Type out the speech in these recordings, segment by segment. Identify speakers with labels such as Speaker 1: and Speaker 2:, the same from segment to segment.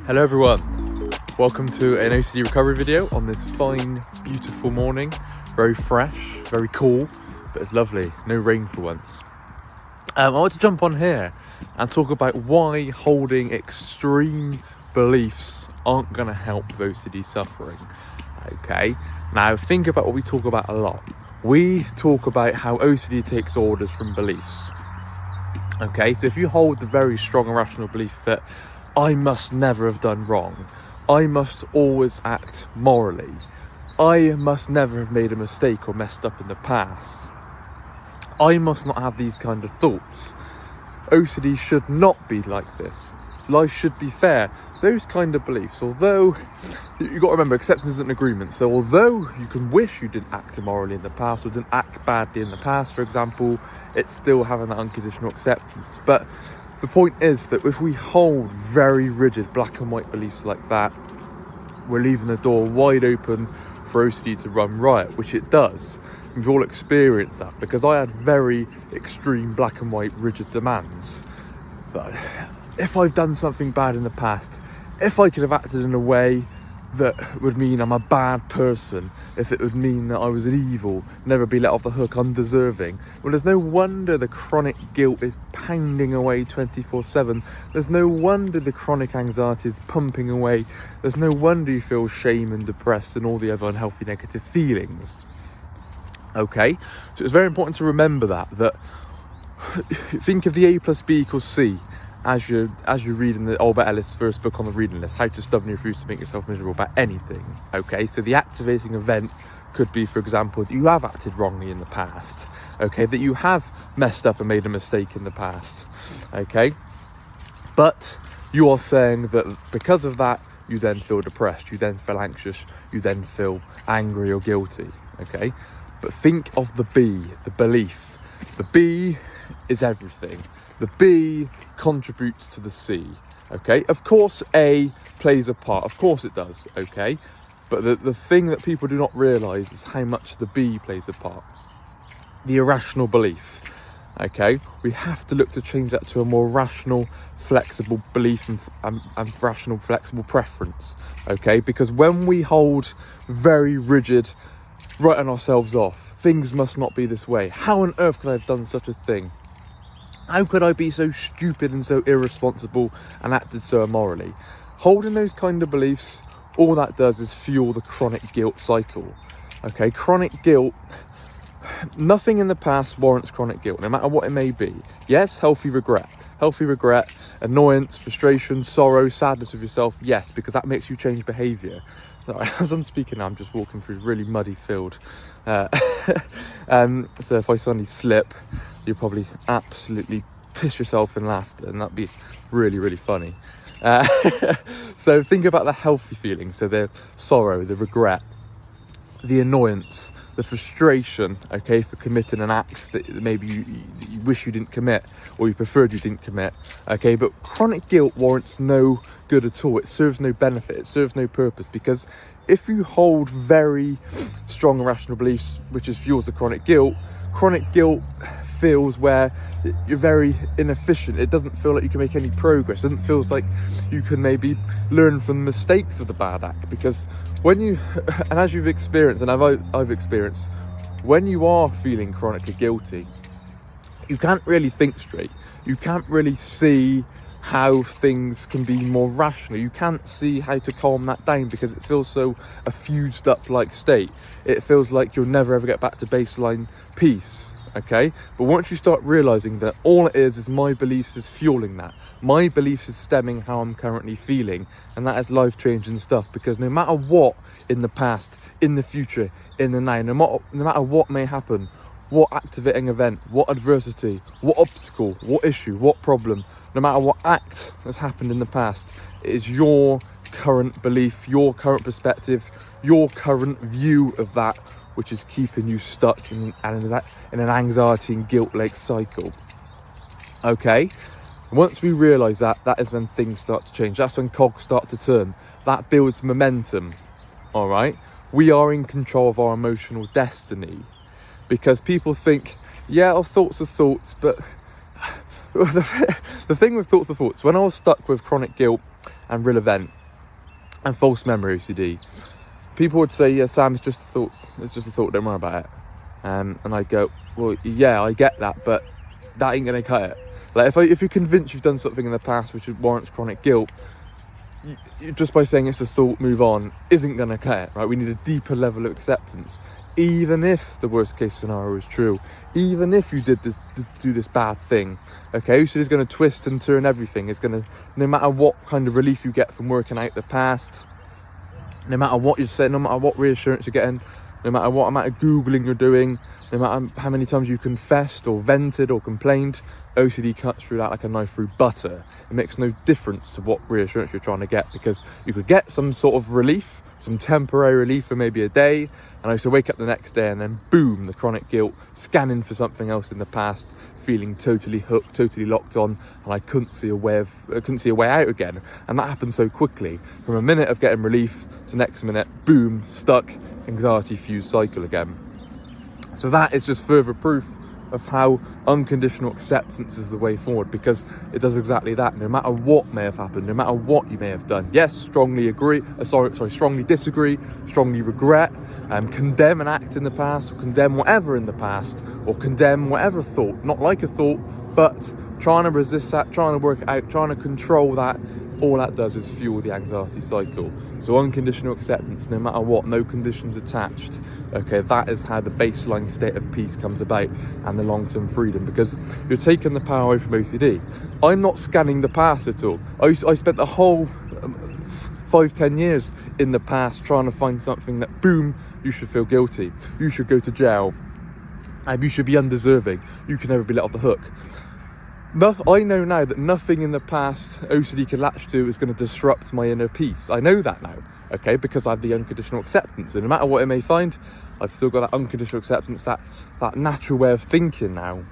Speaker 1: Hello everyone, welcome to an OCD recovery video on this fine, beautiful morning. Very fresh, very cool, but it's lovely, no rain for once. I want to jump on here and talk about why holding extreme beliefs aren't going to help with OCD suffering. Okay, now think about what we talk about a lot. We talk about how OCD takes orders from beliefs. Okay, so if you hold the very strong irrational belief that I must never have done wrong, I must always act morally, I must never have made a mistake or messed up in the past, I must not have these kind of thoughts, OCD should not be like this, life should be fair, those kind of beliefs, although you've got to remember acceptance isn't an agreement, so although you can wish you didn't act immorally in the past or didn't act badly in the past, for example, it's still having that unconditional acceptance. But the point is that if we hold very rigid black and white beliefs like that, we're leaving the door wide open for OCD to run riot, which it does. We've all experienced that because I had very extreme black and white rigid demands. But if I've done something bad in the past, if I could have acted in a way that would mean I'm a bad person, if it would mean that I was an evil, never be let off the hook, undeserving, well, there's no wonder the chronic guilt is pounding away 24/7. There's no wonder the chronic anxiety is pumping away. There's no wonder you feel shame and depressed and all the other unhealthy negative feelings. Okay, so it's very important to remember that think of the A plus B equals C as you read in the Albert Ellis first book on the reading list, How to Stubbornly Refuse to Make Yourself Miserable About Anything. Okay, so the activating event could be, for example, that you have acted wrongly in the past, okay, that you have messed up and made a mistake in the past, okay, but you are saying that because of that you then feel depressed, you then feel anxious, you then feel angry or guilty, okay. But think of the B, the belief. The B is everything. The B contributes to the C, okay? Of course, A plays a part. Of course it does, okay? But the thing that people do not realise is how much the B plays a part. The irrational belief, okay? We have to look to change that to a more rational, flexible belief and rational, flexible preference, okay? Because when we hold very rigid, writing ourselves off, things must not be this way. How on earth could I have done such a thing? How could I be so stupid and so irresponsible and acted so immorally? Holding those kind of beliefs, all that does is fuel the chronic guilt cycle. Okay, chronic guilt, nothing in the past warrants chronic guilt, no matter what it may be. Yes, healthy regret, annoyance, frustration, sorrow, sadness with yourself, yes, because that makes you change behaviour. Sorry, as I'm speaking now, I'm just walking through a really muddy field. So if I suddenly slip, you'll probably absolutely piss yourself in laughter, and that'd be really, really funny. So think about the healthy feelings, so the sorrow, the regret, the annoyance, the frustration, okay, for committing an act that maybe you wish you didn't commit, or you preferred you didn't commit, okay. But chronic guilt warrants no good at all. It serves no benefit, it serves no purpose, because if you hold very strong irrational beliefs, which fuels the chronic guilt feels where you're very inefficient. It doesn't feel like you can make any progress. It doesn't feel like you can maybe learn from the mistakes of the bad act, because when you, and as you've experienced, and I've experienced, when you are feeling chronically guilty, you can't really think straight. You can't really see how things can be more rational. You can't see how to calm that down because it feels so a fused up like state. It feels like you'll never ever get back to baseline peace, okay? But once you start realizing that all it is my beliefs is fueling that, my beliefs is stemming how I'm currently feeling, and that is life-changing stuff, because no matter what in the past, in the future, in the now, no matter what may happen, what activating event, what adversity, what obstacle, what issue, what problem, no matter what act has happened in the past, it is your current belief, your current perspective, your current view of that which is keeping you stuck in an anxiety and guilt-like cycle. Okay? Once we realise that is when things start to change. That's when cogs start to turn. That builds momentum. All right? We are in control of our emotional destiny. Because people think, yeah, our thoughts are thoughts, but the thing with thoughts are thoughts. When I was stuck with chronic guilt and real event. And false memory OCD. People would say, yeah, Sam, it's just a thought. It's just a thought, don't worry about it. And I go, well, yeah, I get that, but that ain't going to cut it. Like, if you're convinced you've done something in the past which warrants chronic guilt, just by saying it's a thought, move on, isn't going to cut it, right? We need a deeper level of acceptance. Even if the worst case scenario is true, even if you do this bad thing, okay, OCD is going to twist and turn everything. It's going to, no matter what kind of relief you get from working out the past, no matter what you're saying, no matter what reassurance you're getting, no matter what amount of Googling you're doing, no matter how many times you confessed or vented or complained, OCD cuts through that like a knife through butter. It makes no difference to what reassurance you're trying to get, because you could get some sort of relief, some temporary relief for maybe a day, and I used to wake up the next day and then boom, the chronic guilt, scanning for something else in the past, feeling totally hooked, totally locked on, and I couldn't see a way out again. And that happened so quickly. From a minute of getting relief to next minute, boom, stuck, anxiety fused cycle again. So that is just further proof of how unconditional acceptance is the way forward, because it does exactly that. No matter what may have happened, no matter what you may have done, yes, strongly strongly disagree, strongly regret, condemn an act in the past, or condemn whatever in the past, or condemn whatever thought, not like a thought, but trying to resist that, trying to work it out, trying to control that, all that does is fuel the anxiety cycle. So unconditional acceptance, no matter what, no conditions attached, okay, that is how the baseline state of peace comes about, and the long-term freedom, because you're taking the power away from OCD. I'm not scanning the past at all. I spent the whole 5-10 years in the past trying to find something that, boom, you should feel guilty, you should go to jail, and you should be undeserving, you can never be let off the hook. No, I know now that nothing in the past OCD can latch to is going to disrupt my inner peace. I know that now, okay, because I have the unconditional acceptance. And no matter what it may find, I've still got that unconditional acceptance, that natural way of thinking now.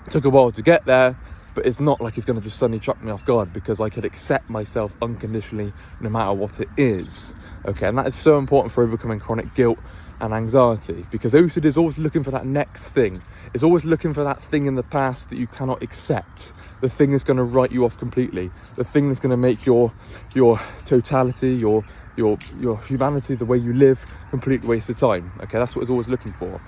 Speaker 1: It took a while to get there, but it's not like it's going to just suddenly chuck me off guard, because I could accept myself unconditionally no matter what it is. Okay, and that is so important for overcoming chronic guilt and anxiety, because OCD is always looking for that next thing. It's always looking for that thing in the past that you cannot accept, the thing that's going to write you off completely, the thing that's going to make your totality, your humanity, the way you live, complete waste of time. Okay, that's what it's always looking for.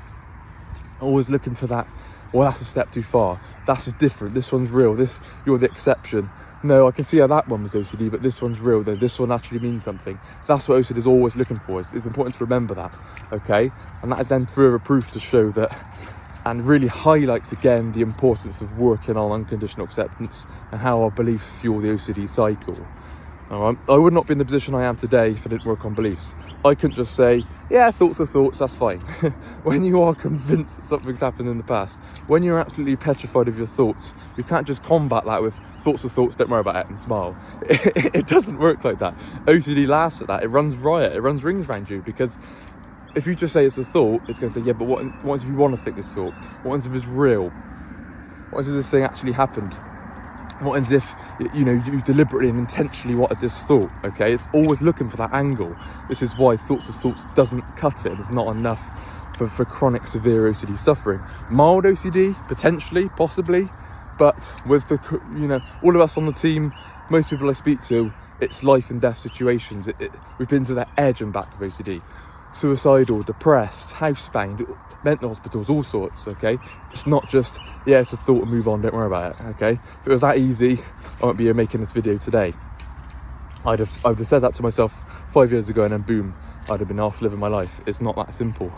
Speaker 1: Always looking for that. Well, that's a step too far, that's different, this one's real, you're the exception. No, I can see how that one was OCD, but this one's real, though. This one actually means something. That's what OCD is always looking for. It's important to remember that, okay? And that is then further proof to show that, and really highlights again the importance of working on unconditional acceptance and how our beliefs fuel the OCD cycle. All right? I would not be in the position I am today if I didn't work on beliefs. I couldn't just say, yeah, thoughts are thoughts, that's fine. When you are convinced that something's happened in the past, when you're absolutely petrified of your thoughts, you can't just combat that with thoughts are thoughts, don't worry about it, and smile. It doesn't work like that. OCD laughs at that. It runs riot. It runs rings around you, because if you just say it's a thought, it's going to say, yeah, but what if you want to think this thought? What if it's real? What if this thing actually happened? What if, you deliberately and intentionally wanted this thought, okay? It's always looking for that angle. This is why thoughts of thoughts doesn't cut it. It's not enough for chronic severe OCD suffering. Mild OCD, potentially, possibly, but with all of us on the team, most people I speak to, it's life and death situations. We've been to the edge and back of OCD. Suicidal, depressed, housebound, mental hospitals, all sorts, okay? It's not just, yeah, it's a thought and move on, don't worry about it, okay? If it was that easy, I wouldn't be here making this video today. I'd have said that to myself 5 years ago, and then boom, I'd have been off living my life. It's not that simple.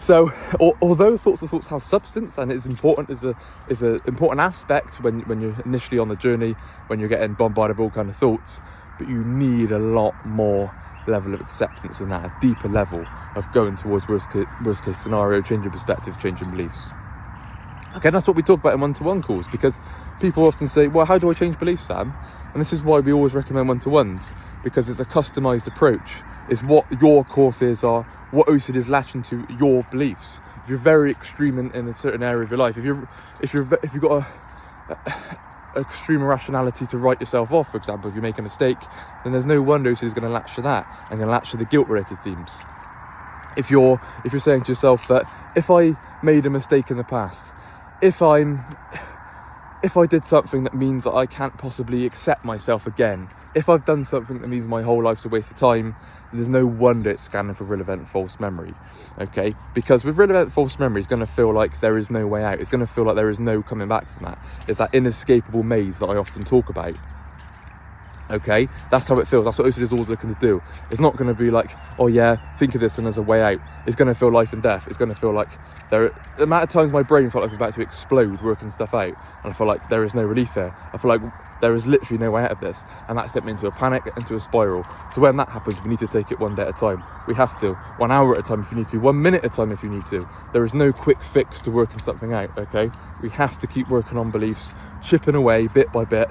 Speaker 1: So, although thoughts of thoughts have substance, and it's important, is an important aspect when you're initially on the journey, when you're getting bombarded with all kind of thoughts, but you need a lot more level of acceptance than that, a deeper level of going towards worst case scenario, changing perspective, changing beliefs. Okay, and that's what we talk about in one-to-one calls, because people often say, well, how do I change beliefs, Sam? And this is why we always recommend one-to-ones, because it's a customized approach. It's what your core fears are, what OCD is latching to your beliefs. If you're very extreme in a certain area of your life, if you've got a extreme irrationality to write yourself off, for example, if you make a mistake, then there's no wonder OCD is going to latch to that and going to latch to the guilt-related themes. If you're saying to yourself that if I made a mistake in the past, if I did something that means that I can't possibly accept myself again, if I've done something that means my whole life's a waste of time, there's no wonder it's scanning for relevant false memory, okay? Because with relevant false memory, it's going to feel like there is no way out. It's going to feel like there is no coming back from that. It's that inescapable maze that I often talk about. Okay, that's how it feels. That's what OCD is always looking to do. It's not going to be like, oh yeah, think of this and there's a way out. It's going to feel life and death. It's going to feel like the amount of times my brain felt like it was about to explode working stuff out, and I feel like there is no relief there. I feel like there is literally no way out of this, and that sent me into a panic, into a spiral. So when that happens, we need to take it one day at a time. We have to, 1 hour at a time if you need to, 1 minute at a time if you need to. There is no quick fix to working something out, okay? We have to keep working on beliefs, chipping away bit by bit,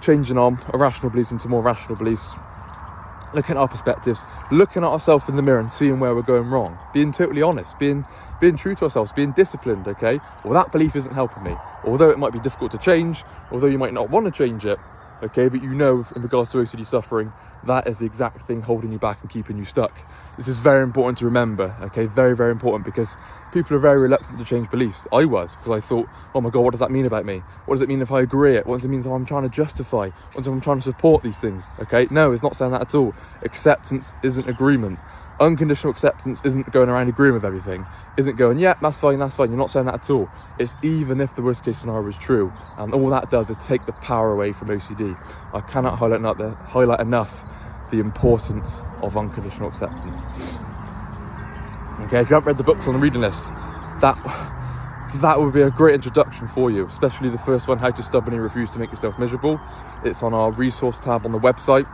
Speaker 1: changing on irrational beliefs into more rational beliefs, looking at our perspectives, looking at ourselves in the mirror and seeing where we're going wrong, being totally honest, being true to ourselves, being disciplined, okay? Well, that belief isn't helping me, although it might be difficult to change, although you might not want to change it, okay? But you know, in regards to OCD suffering, that is the exact thing holding you back and keeping you stuck. This is very important to remember, okay? Very, very important, because people are very reluctant to change beliefs. I was, because I thought, oh my God, what does that mean about me? What does it mean if I agree it? What does it mean if I'm trying to justify? What does it mean if I'm trying to support these things, okay? No, it's not saying that at all. Acceptance isn't agreement. Unconditional acceptance isn't going around agreeing with everything, isn't going, yeah, that's fine, you're not saying that at all. It's even if the worst case scenario is true, and all that does is take the power away from OCD. I cannot highlight enough the importance of unconditional acceptance. Okay, if you haven't read the books on the reading list, that would be a great introduction for you, especially the first one, How to Stubbornly Refuse to Make Yourself Miserable. It's on our resource tab on the website,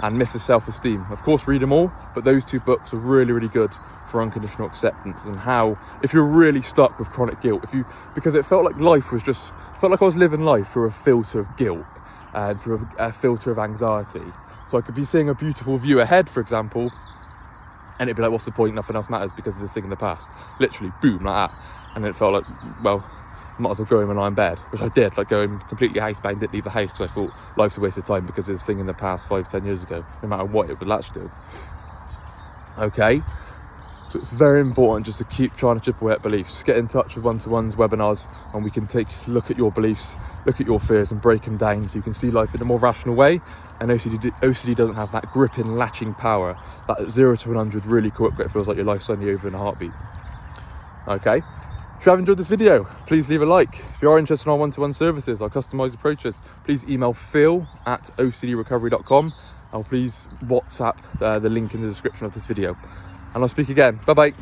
Speaker 1: and Myth of Self-Esteem. Of course, read them all, but those two books are really, really good for unconditional acceptance, and how, if you're really stuck with chronic guilt, because it felt like life was just, felt like I was living life through a filter of guilt and through a filter of anxiety. So I could be seeing a beautiful view ahead, for example, and it'd be like, what's the point? Nothing else matters because of this thing in the past. Literally, boom, like that. And it felt like, well, might as well go home and lie in bed, which I did, like going completely housebound, didn't leave the house because I thought life's a waste of time because of this thing in the past 5-10 years ago, no matter what it would latch to. Okay, so it's very important just to keep trying to chip away at beliefs. Get in touch with one-to-ones, webinars, and we can look at your beliefs, look at your fears and break them down so you can see life in a more rational way. And OCD doesn't have that gripping, latching power, that 0 to 100 really quick, but it feels like your life's only over in a heartbeat. Okay, if you have enjoyed this video, please leave a like. If you are interested in our one-to-one services, our customized approaches, please email phil@ocdrecovery.com, or please WhatsApp the link in the description of this video. And I'll speak again. Bye bye.